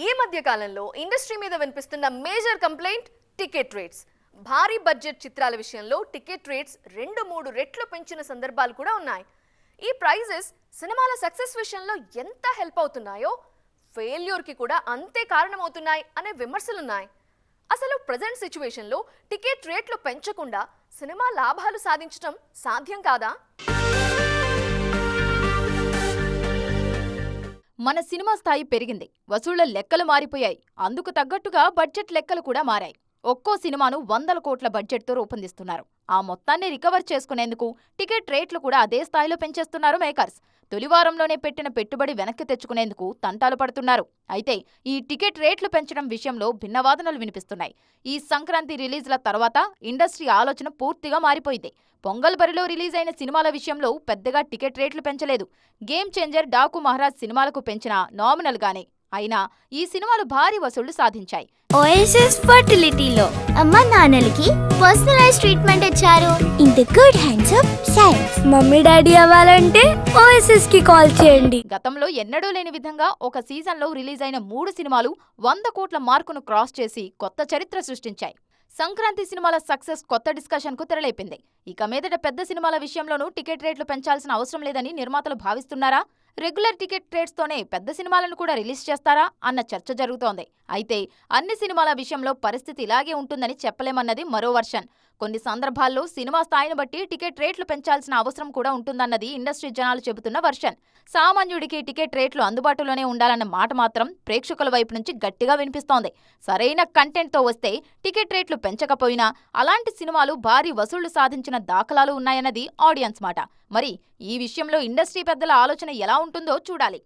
ఈ మధ్య కాలంలో ఇండస్ట్రీ మీద వినిపిస్తున్న మేజర్ కంప్లైంట్ టికెట్ రేట్స్. భారీ బడ్జెట్ చిత్రాల విషయంలో టికెట్ రేట్స్ 2-3 రెట్లు పెంచిన సందర్భాలు కూడా ఉన్నాయి. ఈ ప్రైజెస్ సినిమాల సక్సెస్ విషయంలో ఎంత హెల్ప్ అవుతున్నాయో ఫెయిల్యూర్ కి కూడా అంతే కారణమవుతున్నాయి అనే విమర్శలున్నాయి. అసలు ప్రెజెంట్ సిచ్యువేషన్లో టికెట్ రేట్లు పెంచకుండా సినిమా లాభాలు సాధించడం సాధ్యం కాదా? మన సినిమా స్థాయి పెరిగింది, వసూళ్ల లెక్కలు మారిపోయాయి. అందుకు తగ్గట్టుగా బడ్జెట్ లెక్కలు కూడా మారాయి. ఒక్కో సినిమాను 100 కోట్ల బడ్జెట్తో రూపొందిస్తున్నారు. ఆ మొత్తాన్ని రికవర్ చేసుకునేందుకు టికెట్ రేట్లు కూడా అదే స్థాయిలో పెంచేస్తున్నారు మేకర్స్. తొలివారంలోనే పెట్టిన పెట్టుబడి వెనక్కి తెచ్చుకునేందుకు తంటాలు పడుతున్నారు. అయితే ఈ టికెట్ రేట్లు పెంచడం విషయంలో భిన్నవాదనలు వినిపిస్తున్నాయి. ఈ సంక్రాంతి రిలీజ్ల తర్వాత ఇండస్ట్రీ ఆలోచన పూర్తిగా మారిపోయింది. పొంగల్ బరిలో రిలీజ్ అయిన సినిమాల విషయంలో పెద్దగా టికెట్ రేట్లు పెంచలేదు. గేమ్ చేంజర్, డాకు మహారాజ్ సినిమాలకు పెంచిన నామినల్ గానే అయినా ఈ సినిమాలు భారీ వసూళ్లు సాధించాయి. ఓఎస్ఎస్ ఫర్టిలిటీలో అమ్మ నాన్నలకి పర్సనలైజ్ ట్రీట్మెంట్ ఇచ్చారు. In the good hands of science. Mummy daddy అవ్వాలంటే ఓఎస్ఎస్ కి కాల్ చేయండి. గతంలో ఎన్నడూ లేని విధంగా ఒక సీజన్లో రిలీజ్ అయిన 3 సినిమాలు 100 కోట్ల మార్కును క్రాస్ చేసి కొత్త చరిత్ర సృష్టించాయి. సంక్రాంతి సినిమాల సక్సెస్ కొత్త డిస్కషన్ కు తెరలేపింది. ఇక మీదట పెద్ద సినిమాల విషయంలోనూ టికెట్ రేట్లు పెంచాల్సిన అవసరం లేదని నిర్మాతలు భావిస్తున్నారా? రెగ్యులర్ టికెట్ రేట్స్ తోనే పెద్ద సినిమాలను కూడా రిలీజ్ చేస్తారా అన్న చర్చ జరుగుతోంది. అయితే అన్ని సినిమాల విషయంలో పరిస్థితి ఇలాగే ఉంటుందని చెప్పలేమన్నది మరో వర్షన్. కొన్ని సందర్భాల్లో సినిమా స్థాయిని బట్టి టికెట్ రేట్లు పెంచాల్సిన అవసరం కూడా ఉంటుందన్నది ఇండస్ట్రీ జనాలు చెబుతున్న వర్షన్. సామాన్యుడికి టికెట్ రేట్లు అందుబాటులోనే ఉండాలన్న మాట మాత్రం ప్రేక్షకుల వైపు నుంచి గట్టిగా వినిపిస్తోంది. సరైన కంటెంట్తో వస్తే టికెట్ రేట్లు పెంచకపోయినా అలాంటి సినిమాలు భారీ వసూళ్లు సాధించిన దాఖలాలు ఉన్నాయన్నది ఆడియన్స్ మాట. మరి ఈ విషయంలో ఇండస్ట్రీ పెద్దల ఆలోచన ఎలా ఉంటుందో చూడాలి.